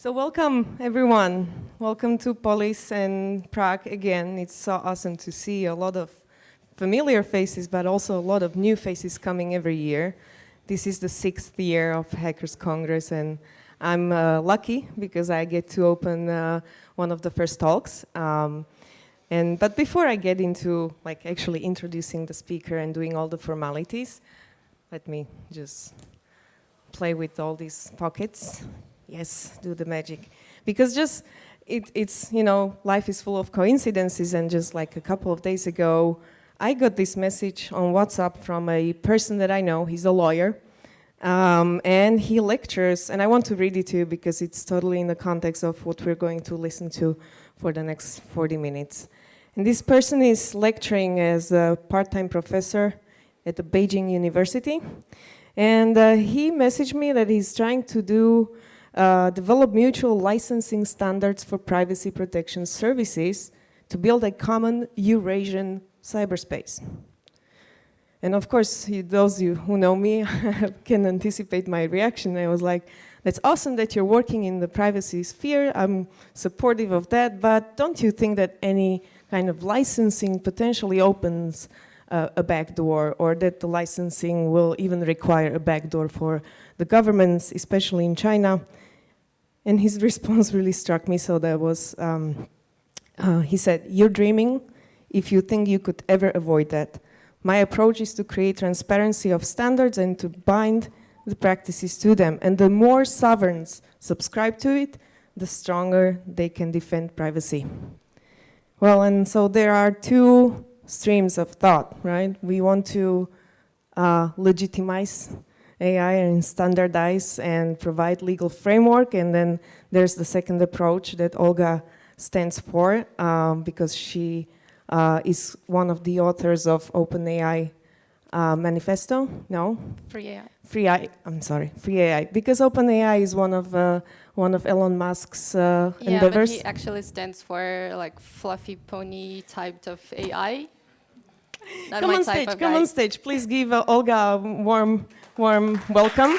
So welcome, everyone. Welcome to Polis and Prague again. It's so awesome to see a lot of familiar faces, but also a lot of new faces coming every year. This is the 6th year of Hackers Congress, and I'm lucky because I get to open one of the first talks. But before I get into actually introducing the speaker and doing all the formalities, let me just play with all these pockets. Yes, do the magic. Because it's, life is full of coincidences, and just like a couple of days ago, I got this message on WhatsApp from a person that I know. He's a lawyer, and he lectures, and I want to read it to you because it's totally in the context of what we're going to listen to for the next 40 minutes. And this person is lecturing as a part-time professor at the Beijing University, and he messaged me that he's trying to develop mutual licensing standards for privacy protection services to build a common Eurasian cyberspace. And of course, those of you who know me can anticipate my reaction. I was like, that's awesome that you're working in the privacy sphere. I'm supportive of that, but don't you think that any kind of licensing potentially opens a backdoor, or that the licensing will even require a backdoor for the governments, especially in China? And his response really struck me. So that was, he said, "You're dreaming if you think you could ever avoid that. My approach is to create transparency of standards and to bind the practices to them. And the more sovereigns subscribe to it, the stronger they can defend privacy." Well, and so there are two streams of thought, right? We want to legitimize AI and standardize and provide legal framework, and then there's the second approach that Olga stands for, because she is one of the authors of OpenAI Manifesto. No? Free AI. Free AI. I'm sorry, Free AI, because OpenAI is one of Elon Musk's endeavors. Yeah, but he actually stands for like fluffy pony type of AI. Not Come my on type stage, of come guy. on stage. Please give Olga a warm welcome.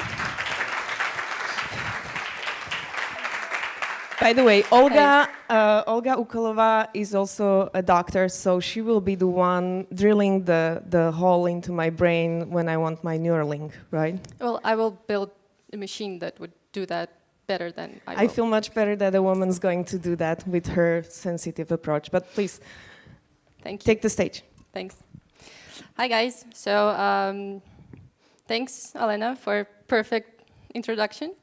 By the way, Olga Ukolova is also a doctor, so she will be the one drilling the hole into my brain when I want my Neuralink, right? Well, I will build a machine that would do that better than I will. I feel much better that a woman's going to do that with her sensitive approach. But please, Thank you. take the stage. Thanks. Hi, guys. So thanks, Elena, for perfect introduction.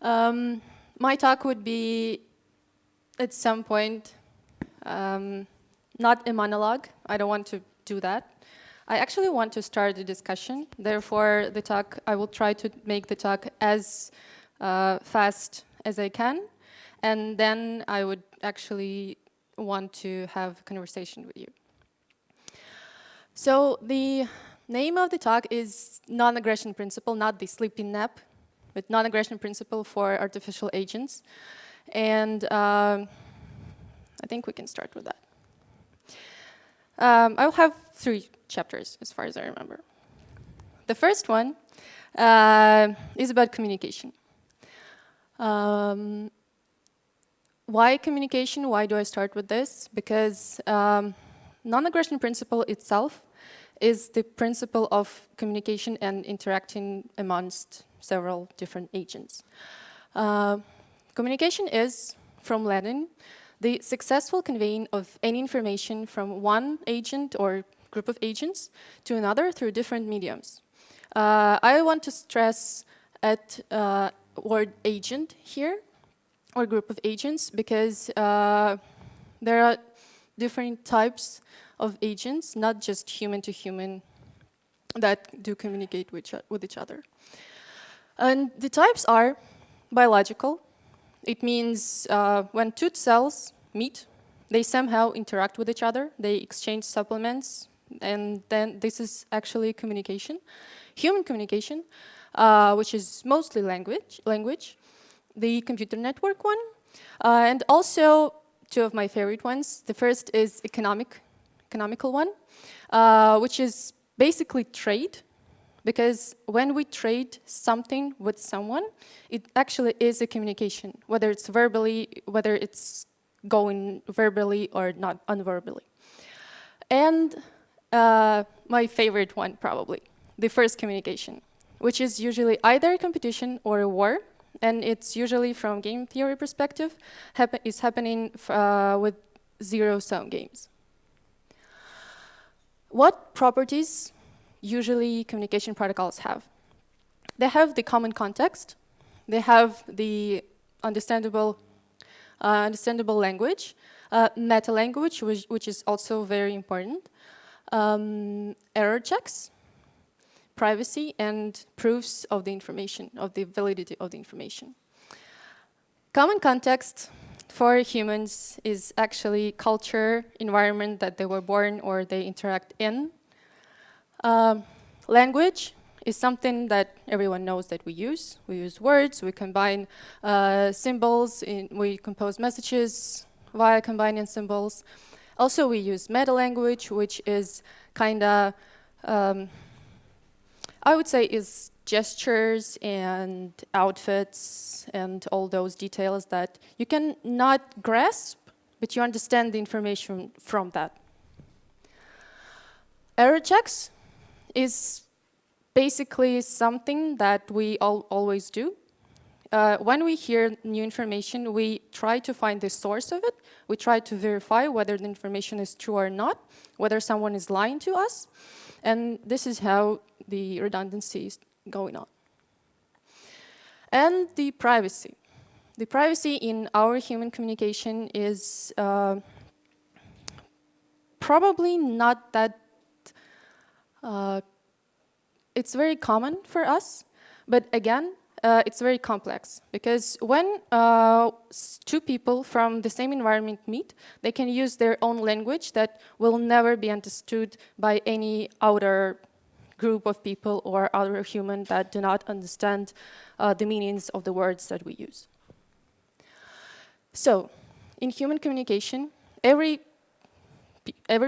My talk would be, at some point, not a monologue. I don't want to do that. I actually want to start a discussion. Therefore, I will try to make the talk as fast as I can. And then I would actually want to have a conversation with you. So the name of the talk is Non-Aggression Principle, not the sleeping nap, but Non-Aggression Principle for Artificial Agents. And I think we can start with that. I'll have 3 chapters, as far as I remember. The first one is about communication. Why communication? Why do I start with this? Because non-aggression principle itself is the principle of communication and interacting amongst several different agents. Communication is, from Latin, the successful conveying of any information from one agent or group of agents to another through different mediums. I want to stress at word agent here, or group of agents, because there are different types of agents, not just human to human, that do communicate with each other. And the types are biological. It means when 2 cells meet, they somehow interact with each other, they exchange supplements, and then this is actually communication. Human communication, which is mostly language, the computer network one, and also 2 of my favorite ones. The first is economical one, which is basically trade because when we trade something with someone, it actually is a communication, whether it's going verbally or not unverbally. And my favorite one, probably, the first communication, which is usually either a competition or a war, and it's usually from game theory perspective, is happening with zero-sum games. What properties usually communication protocols have? They have the common context, they have the understandable language, meta language, which is also very important, error checks, privacy, and proofs of the information, of the validity of the information. Common context for humans is actually culture, environment that they were born or they interact in. Language is something that everyone knows that we use. We use words, we combine symbols, we compose messages via combining symbols. Also, we use meta language, which is kind of, I would say, is gestures and outfits and all those details that you can not grasp, but you understand the information from that. Error checks is basically something that we always do. When we hear new information, we try to find the source of it. We try to verify whether the information is true or not, whether someone is lying to us. And this is how the redundancy is going on. And the privacy. The privacy in our human communication is probably not that it's very common for us, but again, it's very complex because when two people from the same environment meet, they can use their own language that will never be understood by any outer group of people or other human that do not understand the meanings of the words that we use. So, in human communication, every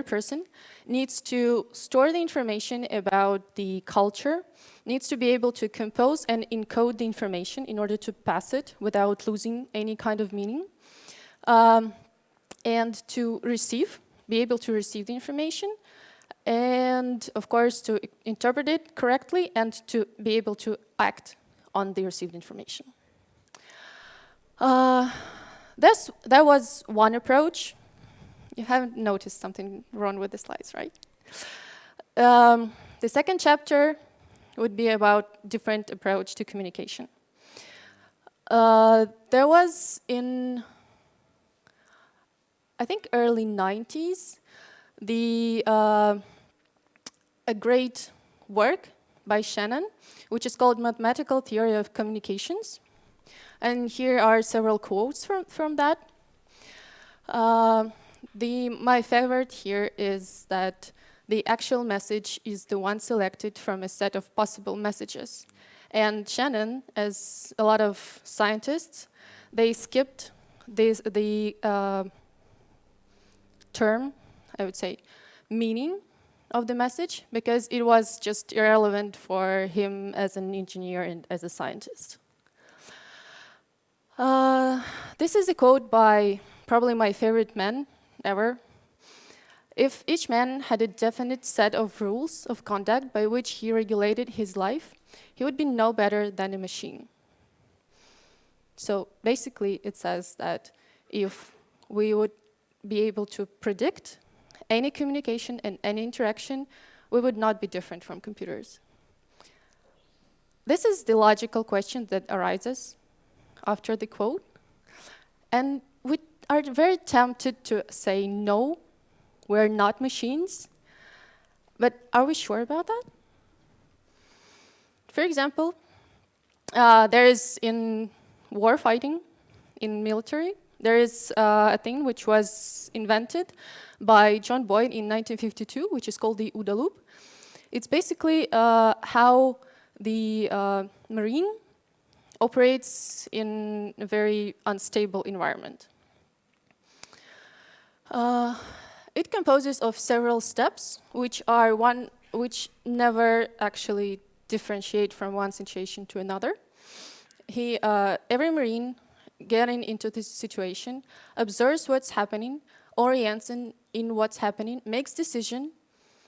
person needs to store the information about the culture, needs to be able to compose and encode the information in order to pass it without losing any kind of meaning, and to be able to receive the information, and of course to interpret it correctly and to be able to act on the received information. That was one approach. You haven't noticed something wrong with the slides, right? The second chapter would be about different approach to communication. There was in, I think, early 90s, a great work by Shannon, which is called Mathematical Theory of Communications. And here are several quotes from that. My favorite here is that the actual message is the one selected from a set of possible messages. And Shannon, as a lot of scientists, they skipped the term, I would say, meaning of the message, because it was just irrelevant for him as an engineer and as a scientist. This is a quote by probably my favorite man ever. If each man had a definite set of rules of conduct by which he regulated his life, he would be no better than a machine. So basically it says that if we would be able to predict any communication and any interaction, we would not be different from computers. This is the logical question that arises after the quote. And we are very tempted to say, no, we're not machines. But are we sure about that? For example, there is in war fighting, in military, there is a thing which was invented by John Boyd in 1952, which is called the OODA loop. It's basically how the Marine operates in a very unstable environment. It composes of several steps, which never actually differentiate from one situation to another. Every Marine getting into this situation observes what's happening, orients in what's happening, makes decision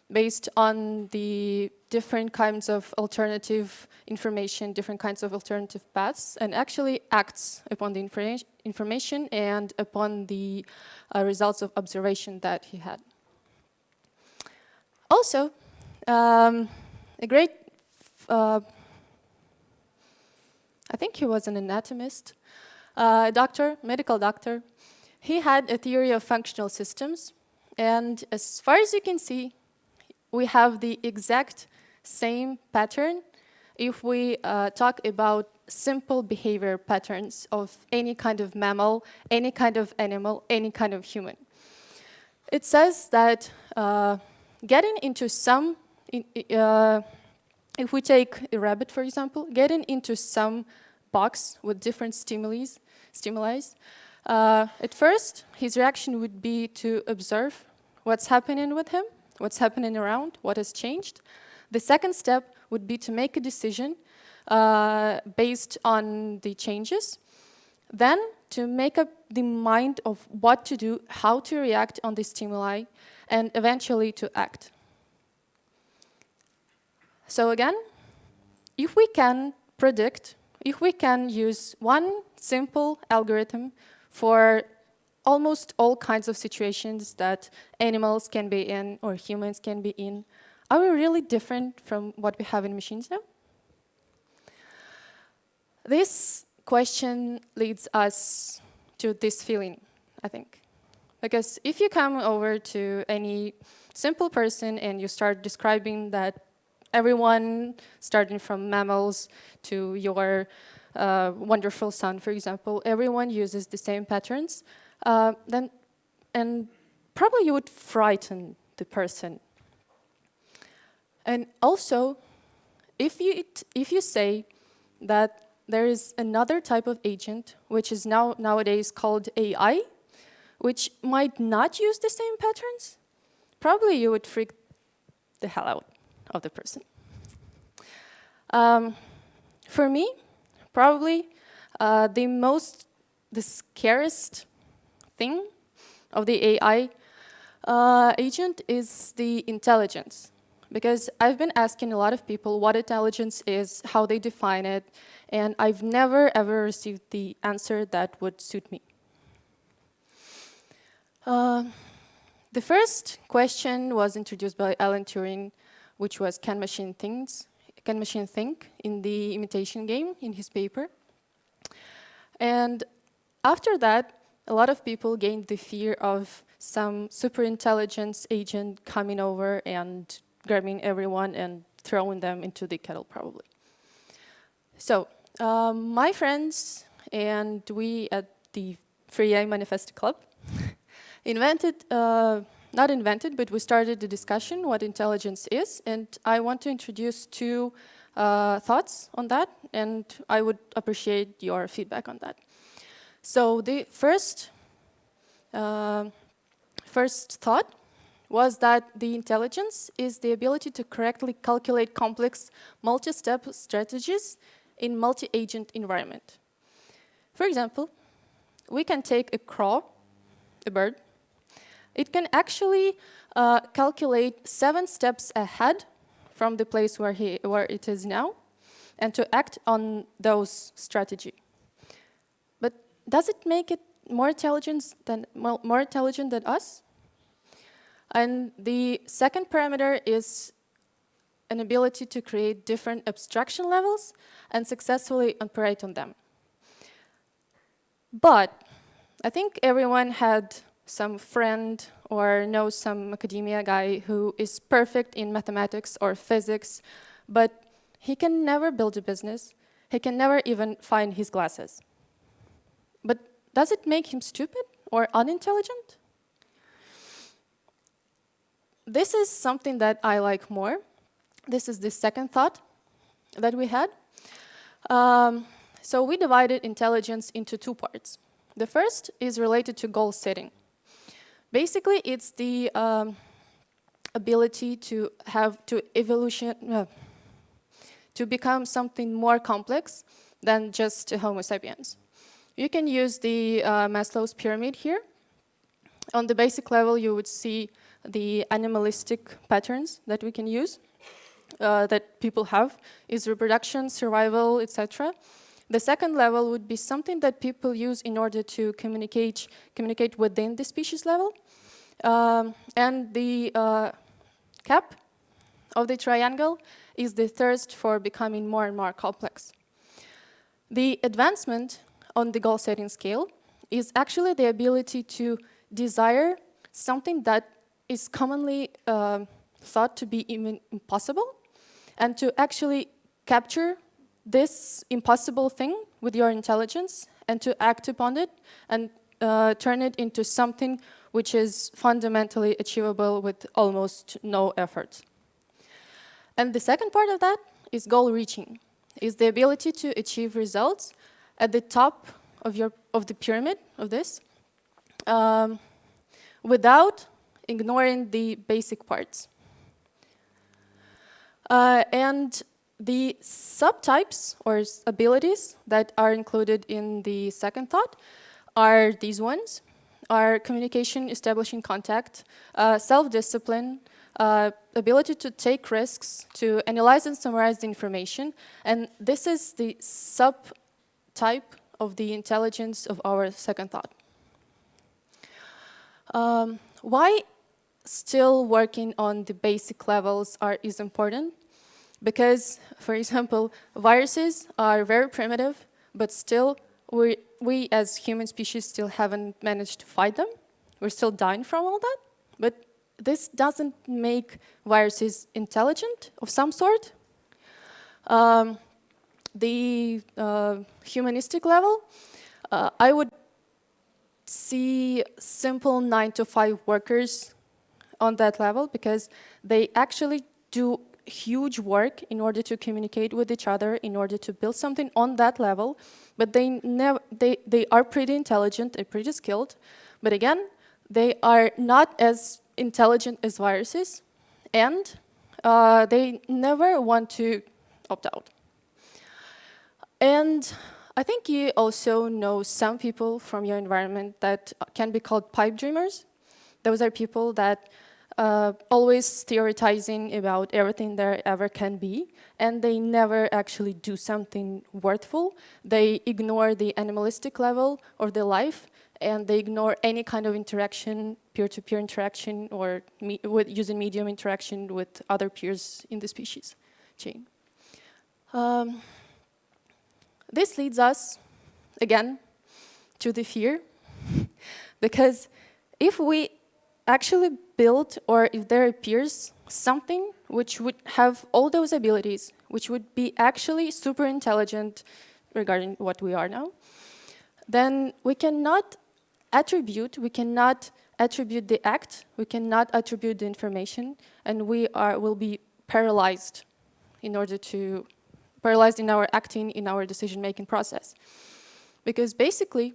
based on the different kinds of alternative information, different kinds of alternative paths, and actually acts upon the information and upon the results of observation that he had. Also, a great, I think he was an anatomist, doctor, medical doctor. He had a theory of functional systems, and as far as you can see, we have the exact same pattern if we talk about simple behavior patterns of any kind of mammal, any kind of animal, any kind of human. It says that getting into some, if we take a rabbit, for example, getting into some box with different stimuli, at first, his reaction would be to observe what's happening with him, what's happening around, what has changed. The second step would be to make a decision based on the changes. Then to make up the mind of what to do, how to react on the stimuli, and eventually to act. So again, if we can predict, if we can use one simple algorithm for almost all kinds of situations that animals can be in or humans can be in, are we really different from what we have in machines now? This question leads us to this feeling, I think. Because if you come over to any simple person and you start describing that everyone, starting from mammals to your wonderful son, for example, everyone uses the same patterns, and probably you would frighten the person. And also, if you say that there is another type of agent, which is nowadays called AI, which might not use the same patterns, probably you would freak the hell out of the person. For me, probably the scariest thing of the AI agent is the intelligence. Because I've been asking a lot of people what intelligence is, how they define it, and I've never ever received the answer that would suit me. The first question was introduced by Alan Turing, which was can machine think in the imitation game in his paper. And after that, a lot of people gained the fear of some super intelligence agent coming over and grabbing everyone and throwing them into the kettle, probably. So, my friends and we at the Free AI Manifesto Club but we started the discussion what intelligence is, and I want to introduce two thoughts on that, and I would appreciate your feedback on that. So the first thought was that the intelligence is the ability to correctly calculate complex multi-step strategies in multi-agent environment. For example, we can take a crow, a bird. It can actually calculate 7 steps ahead from the place where it is now, and to act on those strategy. But does it make it more intelligent than us? And the second parameter is an ability to create different abstraction levels and successfully operate on them. But I think everyone had some friend or knows some academia guy who is perfect in mathematics or physics, but he can never build a business. He can never even find his glasses. But does it make him stupid or unintelligent? This is something that I like more. This is the second thought that we had. So we divided intelligence into 2 parts. The first is related to goal setting. Basically, it's the to become something more complex than just a Homo sapiens. You can use the Maslow's pyramid here. On the basic level, you would see the animalistic patterns that we can use, that people have, is reproduction, survival, etc. The second level would be something that people use in order to communicate within the species level. And the cap of the triangle is the thirst for becoming more and more complex. The advancement on the goal-setting scale is actually the ability to desire something that is commonly thought to be even impossible, and to actually capture this impossible thing with your intelligence and to act upon it and turn it into something which is fundamentally achievable with almost no effort. And the second part of that is goal reaching, is the ability to achieve results at the top of the pyramid of this, without ignoring the basic parts. And the subtypes or abilities that are included in the second thought are these ones, are communication, establishing contact, self-discipline, ability to take risks, to analyze and summarize the information, and this is the subtype of the intelligence of our second thought. Why still working on the basic levels is important? Because, for example, viruses are very primitive, but still we as human species still haven't managed to fight them. We're still dying from all that, but this doesn't make viruses intelligent of some sort. The humanistic level, I would see simple 9-to-5 workers on that level, because they actually do huge work in order to communicate with each other, in order to build something on that level, but they are pretty intelligent and pretty skilled, but again, they are not as intelligent as viruses, and they never want to opt out. And I think you also know some people from your environment that can be called pipe dreamers. Those are people that always theorizing about everything there ever can be, and they never actually do something worthful. They ignore the animalistic level of their life, and they ignore any kind of interaction, peer-to-peer interaction, or using medium interaction with other peers in the species chain. This leads us, again, to the fear, because if we actually build, or if there appears something which would have all those abilities, which would be actually super intelligent regarding what we are now, then we cannot attribute the act, we cannot attribute the information, and we will be paralyzed in our acting, in our decision-making process. Because basically,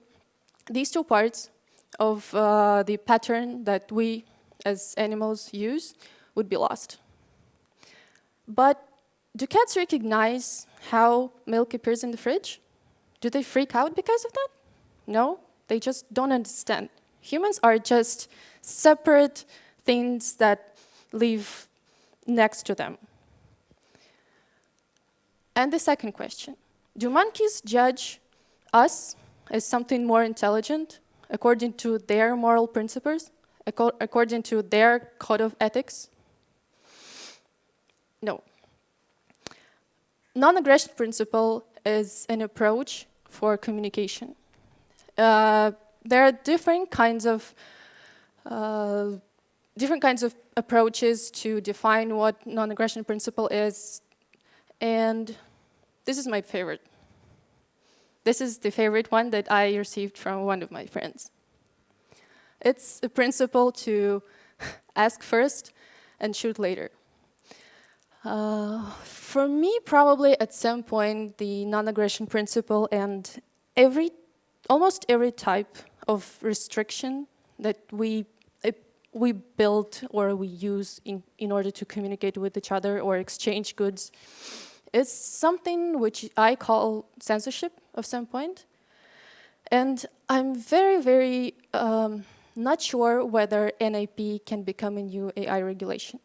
these two parts of the pattern that we as animals use would be lost. But do cats recognize how milk appears in the fridge? Do they freak out because of that? No, they just don't understand. Humans are just separate things that live next to them. And the second question, do monkeys judge us as something more intelligent according to their moral principles, according to their code of ethics? No. Non-aggression principle is an approach for communication. There are different kinds of approaches to define what non-aggression principle is, and this is my favorite. This is the favorite one that I received from one of my friends. It's a principle to ask first and shoot later. For me, probably at some point, the non-aggression principle and almost every type of restriction that we build or we use in order to communicate with each other or exchange goods is something which I call censorship of some point. And I'm very, very not sure whether NIP can become a new AI regulation.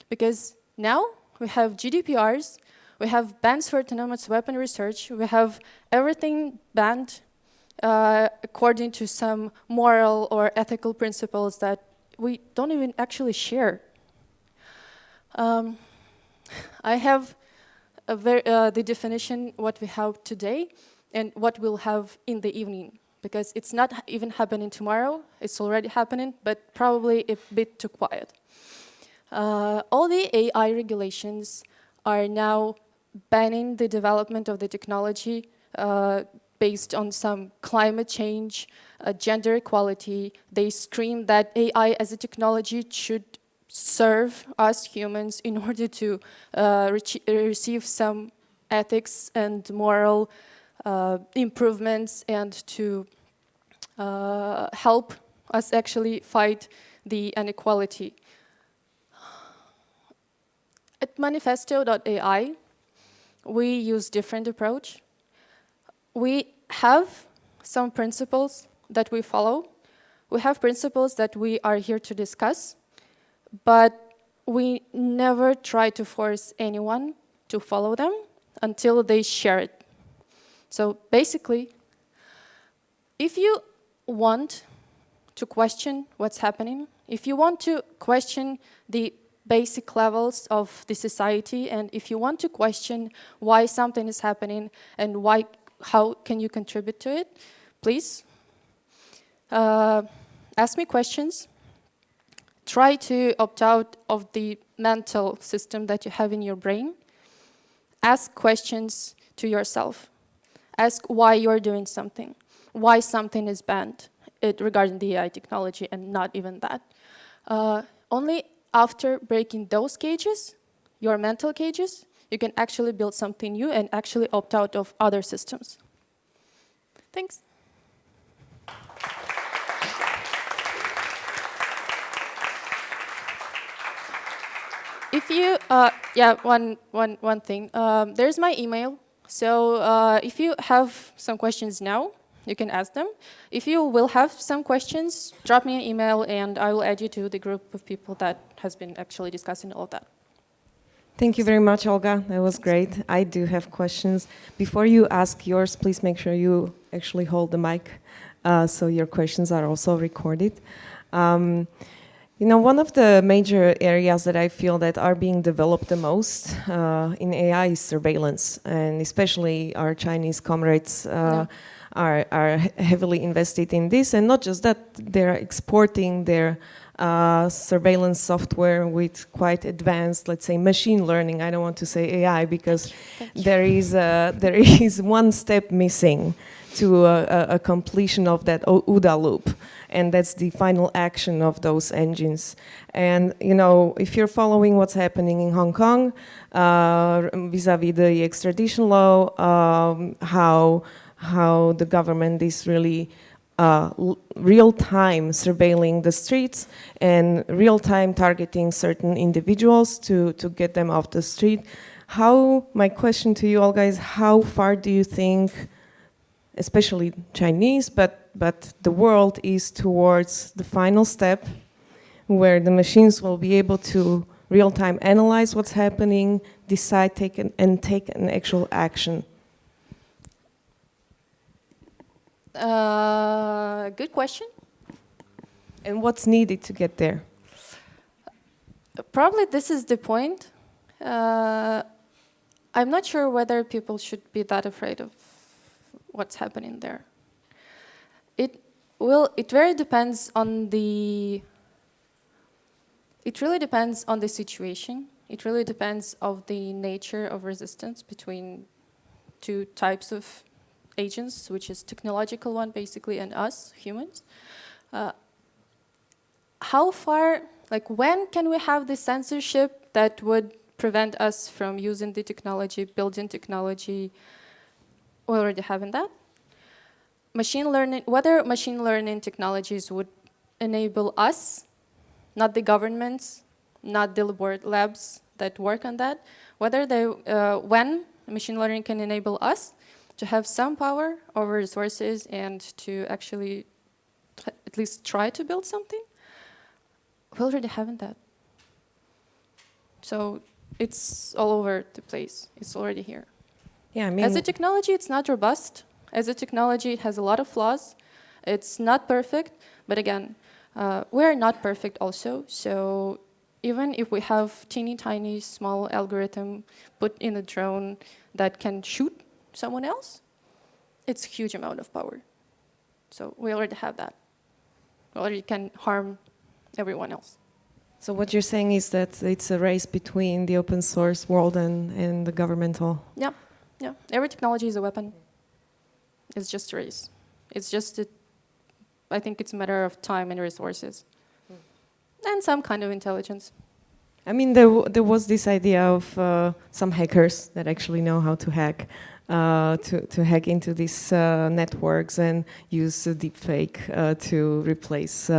Because now we have GDPRs, we have bans for autonomous weapon research, we have everything banned according to some moral or ethical principles that we don't even actually share. I have the definition what we have today and what we'll have in the evening, because it's not even happening tomorrow, it's already happening, but probably a bit too quiet. All the AI regulations are now banning the development of the technology based on some climate change, gender equality. They scream that AI as a technology should serve us humans in order to receive some ethics and moral improvements and to help us actually fight the inequality. At Manifesto.ai, we use different approach. We have some principles that we follow. We have principles that we are here to discuss, but we never try to force anyone to follow them until they share it. So basically, if you want to question what's happening, if you want to question the basic levels of the society, and if you want to question why something is happening and how can you contribute to it, please ask me questions. Try to opt out of the mental system that you have in your brain. Ask questions to yourself. Ask why you're doing something, why something is banned regarding the AI technology, and not even that. Only after breaking those cages, your mental cages, you can actually build something new and actually opt out of other systems. Thanks. If you, one thing. There's my email. So if you have some questions now, you can ask them. If you will have some questions, drop me an email and I will add you to the group of people that has been actually discussing all of that. Thank you very much, Olga. That was great. I do have questions. Before you ask yours, please make sure you actually hold the mic so your questions are also recorded. One of the major areas that I feel that are being developed the most in AI is surveillance, and especially our Chinese comrades are heavily invested in this, and not just that, they're exporting their surveillance software with quite advanced, let's say, machine learning. I don't want to say AI because there is one step missing to a completion of that OODA loop, and that's the final action of those engines. And if you're following what's happening in Hong Kong vis-a-vis the extradition law, how the government is really real-time surveilling the streets and real-time targeting certain individuals to get them off the street. My question to you, Olga, is how far do you think, especially Chinese, but the world is towards the final step where the machines will be able to real-time analyze what's happening, decide, take an actual action? Good question. And what's needed to get there? Probably this is the point. I'm not sure whether people should be that afraid of what's happening there. It really depends on the situation. It really depends on the nature of resistance between two types of agents, which is technological one basically, and us, humans. How far, when can we have the censorship that would prevent us from using the technology, building technology? We're already having that. Machine learning, whether machine learning technologies would enable us, not the governments, not deliberate labs that work on that, whether they, when machine learning can enable us to have some power over resources and to actually at least try to build something, we already haven't that. So it's all over the place. It's already here. Yeah, I mean, as a technology, it's not robust. As a technology, it has a lot of flaws. It's not perfect, but again, we're not perfect also. So even if we have teeny tiny small algorithm put in a drone that can shoot someone else, it's a huge amount of power. So we already have that. We already can harm everyone else. so what you're saying is that it's a race between the open source world and the governmental. Yeah, yeah. Every technology is a weapon. It's just a race. It's just, I think it's a matter of time and resources. And some kind of intelligence. I mean, there was this idea of some hackers that actually know how to hack, to hack into these networks and use deepfake to replace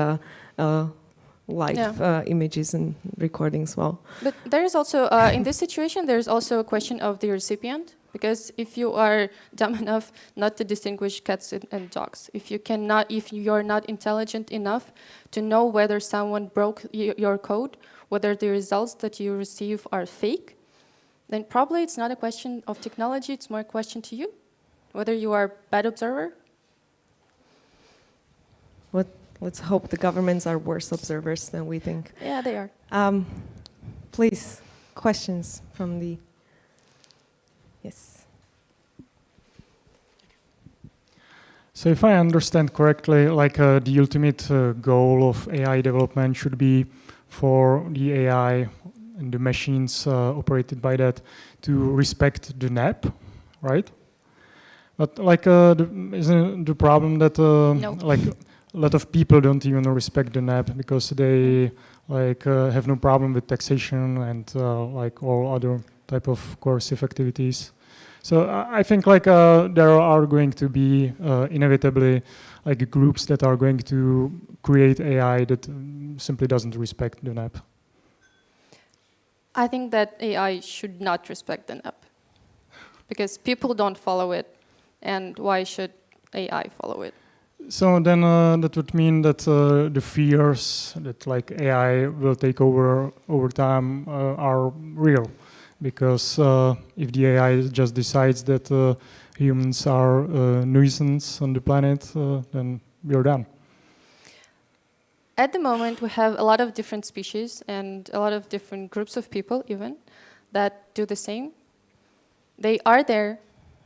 live images and recordings. Well, But there is also, in this situation, there's also a question of the recipient. Because if you are dumb enough not to distinguish cats and dogs, if you're not intelligent enough to know whether someone broke your code, whether the results that you receive are fake, then probably it's not a question of technology, it's more a question to you, whether you are a bad observer. let's hope the governments are worse observers than we think. Yeah, they are. Please, questions from the... Yes. So if I understand correctly, like the ultimate goal of AI development should be for the AI and the machines operated by that to respect the NAP, right? But like, isn't the problem that No. like a lot of people don't even respect the NAP because they like have no problem with taxation and like all other type of coercive activities. So I think like there are going to be inevitably like groups that are going to create AI that simply doesn't respect the NAP. I think that AI should not respect the NAP because people don't follow it, and why should AI follow it? So then that would mean that the fears that like AI will take over time are real. Because if the AI just decides that humans are a nuisance on the planet, then we're done. At the moment, we have a lot of different species and a lot of different groups of people even that do the same. They are there,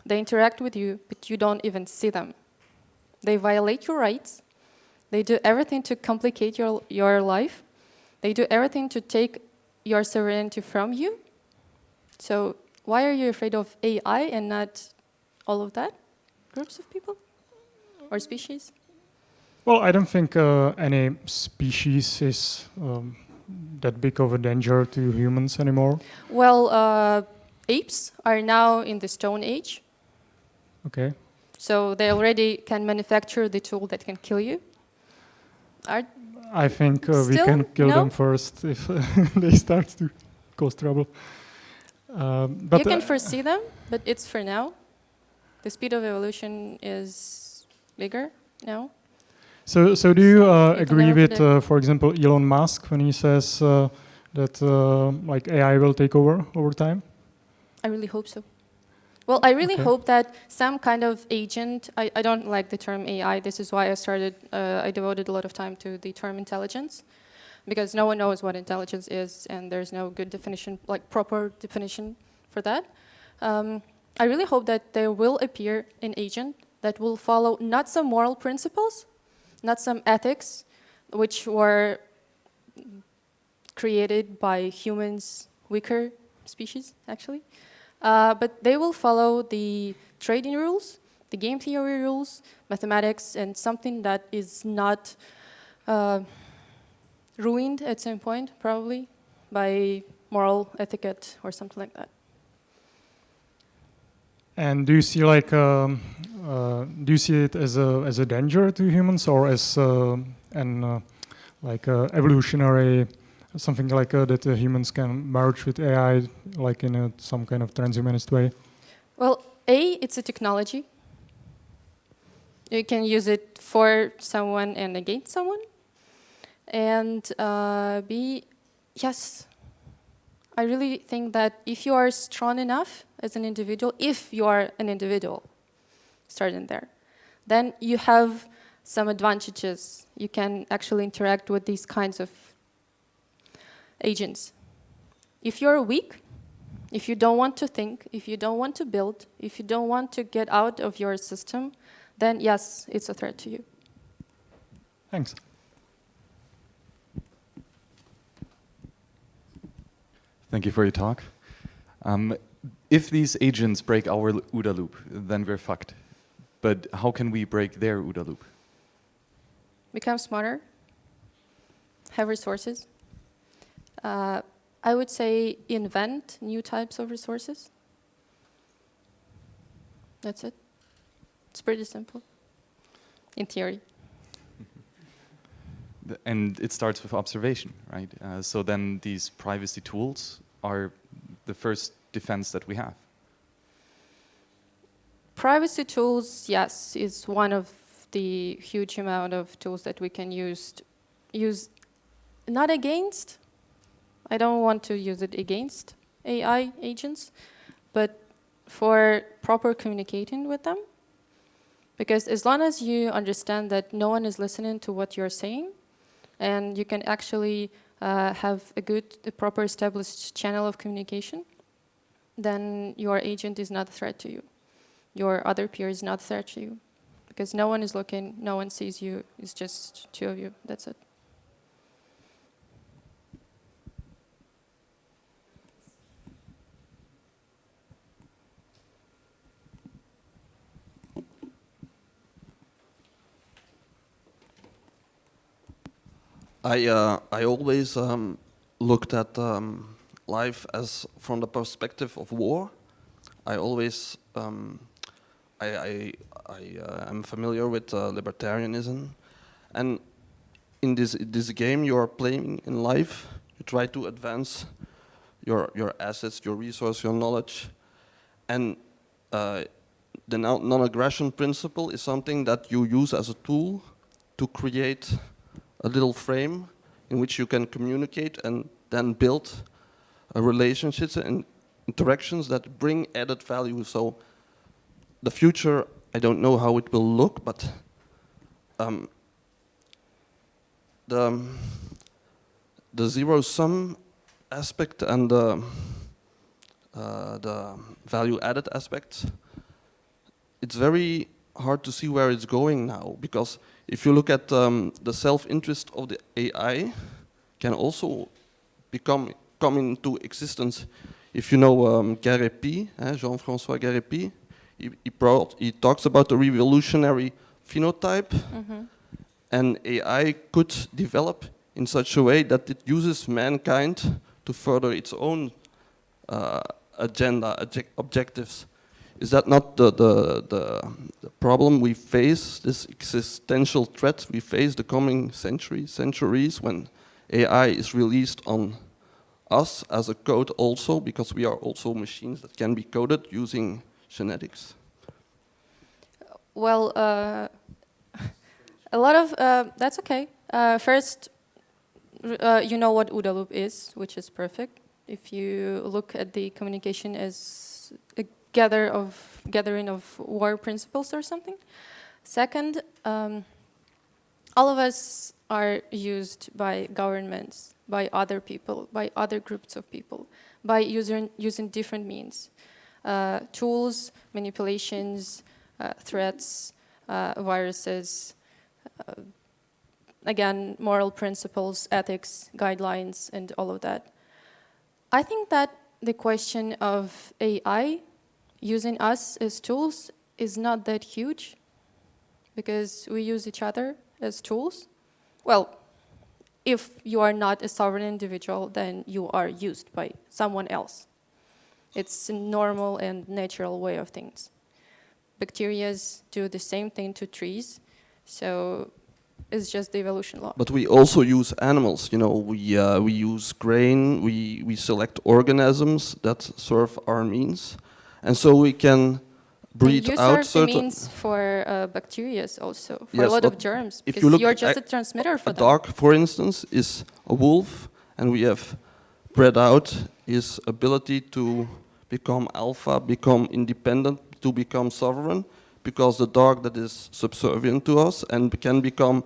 they interact with you, but you don't even see them. They violate your rights. They do everything to complicate your life. They do everything to take your sovereignty from you. So why are you afraid of AI and not all of that? Groups of people or species? Well, I don't think any species is that big of a danger to humans anymore. Well, apes are now in the Stone Age. Okay. So they already can manufacture the tool that can kill you. I think we Still? can kill No? them first if they start to cause trouble. But you can foresee them, but it's for now. The speed of evolution is bigger now. So do you can agree never with, predict. for example, Elon Musk when he says that like AI will take over time? I really hope so. Well, I really Okay. hope that some kind of agent, I don't like the term AI, this is why I devoted a lot of time to the term intelligence, because no one knows what intelligence is, and there's no good definition, like proper definition for that. I really hope that there will appear an agent that will follow not some moral principles, not some ethics, which were created by humans, weaker species, actually. But they will follow the trading rules, the game theory rules, mathematics, and something that is not ruined at some point, probably, by moral etiquette or something like that. And do you see like do you see it as a danger to humans or as an like evolutionary something like that humans can merge with AI, like in some kind of transhumanist way? Well, A, it's a technology. You can use it for someone and against someone. And B, yes, I really think that if you are strong enough as an individual, if you are an individual, starting there, then you have some advantages. You can actually interact with these kinds of agents. If you're weak, if you don't want to think, if you don't want to build, if you don't want to get out of your system, then yes, it's a threat to you. Thanks. Thank you for your talk. If these agents break our OODA loop, then we're fucked. But how can we break their OODA loop? Become smarter, have resources. I would say invent new types of resources. That's it. It's pretty simple, in theory. And it starts with observation, right? So then these privacy tools are the first defense that we have. Privacy tools, yes, is one of the huge amount of tools that we can use not against. I don't want to use it against AI agents, but for proper communicating with them. Because as long as you understand that no one is listening to what you're saying, and you can actually have a proper established channel of communication, then your agent is not a threat to you. Your other peer is not a threat to you. Because no one is looking, no one sees you, it's just two of you, that's it. I always looked at life as from the perspective of war. I always I am familiar with libertarianism, and in this game you are playing in life, you try to advance your assets, your resource, your knowledge, and the non-aggression principle is something that you use as a tool to create a little frame in which you can communicate and then build relationships and interactions that bring added value. So the future, I don't know how it will look, but the zero-sum aspect and the value-added aspects, it's very hard to see where it's going now, because if you look at the self-interest of the AI can also come into existence. If you know Garepy, Jean-François Garepy, he talks about the revolutionary phenotype, and AI could develop in such a way that it uses mankind to further its own agenda, objectives. Is that not the problem we face, this existential threat we face the coming centuries when AI is released on us as a code also, because we are also machines that can be coded using genetics? Well, a lot of, that's okay. First, you know what OODA loop is, which is perfect. If you look at the communication as a gathering of war principles or something. Second, all of us are used by governments, by other people, by other groups of people, by using different means. Tools, manipulations, threats, viruses, again, moral principles, ethics, guidelines, and all of that. I think that the question of AI using us as tools is not that huge, because we use each other as tools. Well, if you are not a sovereign individual, then you are used by someone else. It's a normal and natural way of things. Bacteria do the same thing to trees, so is just the evolution law. But we also use animals. You know, we use grain. We select organisms that serve our means, and so we can breed And you out serve the certain. means for bacteria also, for Yes, a lot of but germs, if because you look you're just at a transmitter for a them. dog, for instance, is a wolf, and we have bred out his ability to become alpha, become independent, to become sovereign, because the dog that is subservient to us and can become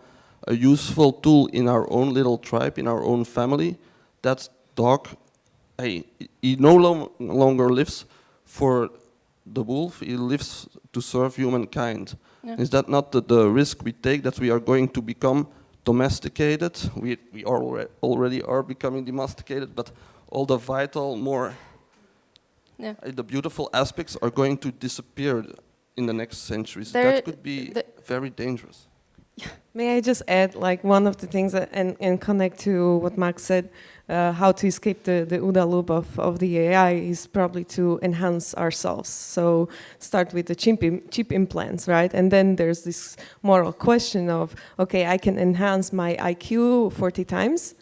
a useful tool in our own little tribe, in our own family, that dog, hey, he no longer lives for the wolf, he lives to serve humankind. Yeah. Is that not the risk we take, that we are going to become domesticated? We already are becoming domesticated, but all the vital, more the beautiful aspects are going to disappear in the next centuries. That could be very dangerous. May I just add, like, one of the things that, and connect to what Max said, how to escape the OODA loop of the AI is probably to enhance ourselves. So start with the chip implants, right? And then there's this moral question of, okay, I can enhance my IQ 40 times,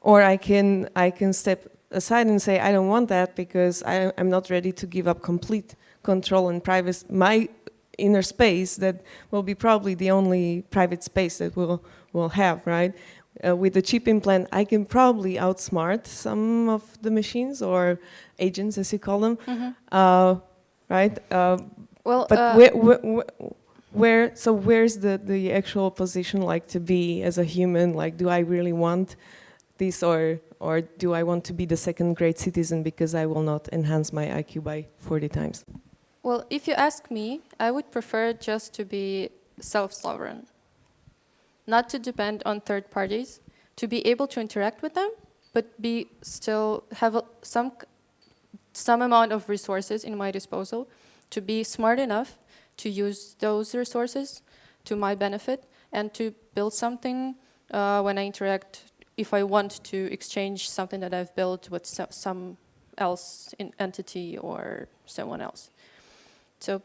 or I can step aside and say, I don't want that because I'm not ready to give up complete control and privacy, my inner space that will be probably the only private space that we'll have, right? With the chip implant, I can probably outsmart some of the machines or agents, as you call them, right? Well, but where's the actual position, like, to be as a human? Like, do I really want this, or do I want to be the second-grade citizen because I will not enhance my IQ by 40 times? well, if you ask me, I would prefer just to be self-sovereign, not to depend on third parties, to be able to interact with them, but still have some amount of resources in my disposal, to be smart enough to use those resources to my benefit, and to build something when I interact, if I want to exchange something that I've built with some else entity or someone else. So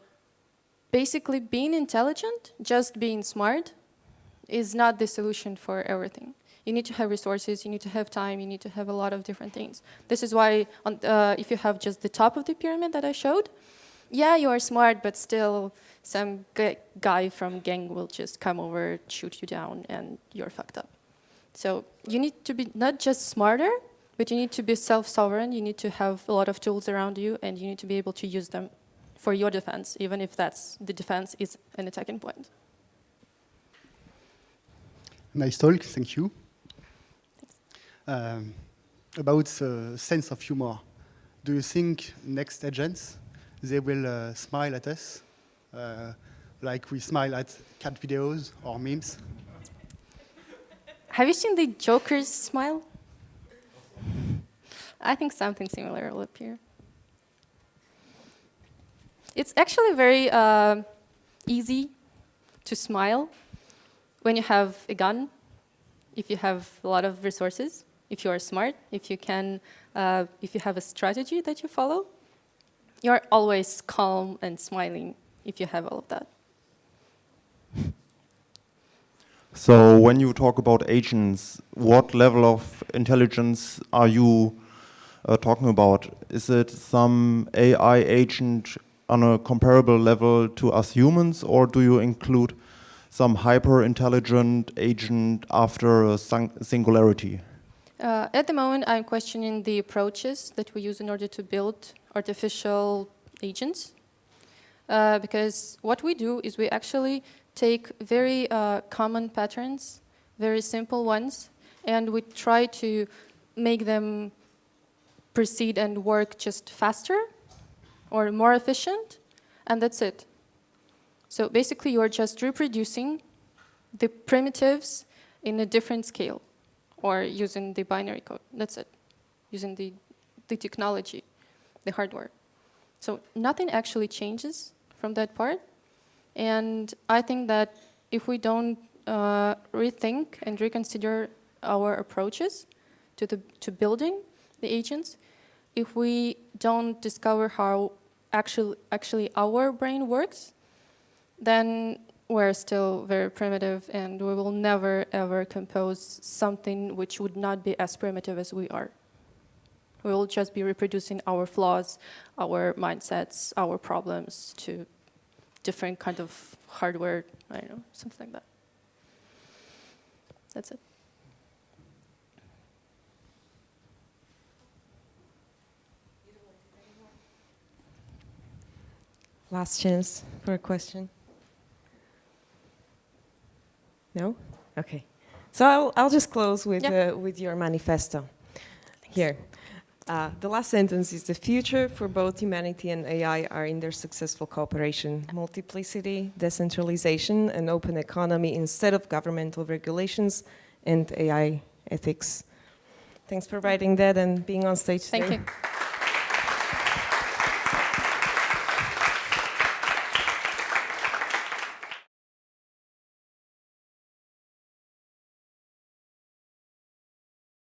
basically, being intelligent, just being smart, is not the solution for everything. You need to have resources, you need to have time, you need to have a lot of different things. This is why if you have just the top of the pyramid that I showed, yeah, you are smart, but still some guy from gang will just come over, shoot you down, and you're fucked up. So you need to be not just smarter, but you need to be self-sovereign, you need to have a lot of tools around you, and you need to be able to use them for your defense, even if the defense is an attacking point. Nice talk, thank you. About the sense of humor, do you think next agents, they will smile at us, like we smile at cat videos or memes? Have you seen the Joker's smile? I think something similar will appear. It's actually very easy to smile when you have a gun, if you have a lot of resources, if you are smart, if you have a strategy that you follow. You're always calm and smiling if you have all of that. So when you talk about agents, what level of intelligence are you talking about? Is it some AI agent on a comparable level to us humans, or do you include some hyper-intelligent agent after a singularity? At the moment, I'm questioning the approaches that we use in order to build artificial agents. Because what we do is we actually take very common patterns, very simple ones, and we try to make them proceed and work just faster or more efficient, and that's it. So basically, you're just reproducing the primitives in a different scale, or using the binary code. That's it. Using the technology, the hardware. So nothing actually changes from that part. And I think that if we don't rethink and reconsider our approaches to building the agents, if we don't discover how actually our brain works, then we're still very primitive, and we will never ever compose something which would not be as primitive as we are. We will just be reproducing our flaws, our mindsets, our problems to different kind of hardware, I don't know, something like that. That's it. Last chance for a question. No? Okay. So I'll just close with your manifesto. Here. The last sentence is: the future for both humanity and AI are in their successful cooperation. Multiplicity, decentralization, and open economy instead of governmental regulations and AI ethics. Thanks for writing that and being on stage today. Thank you.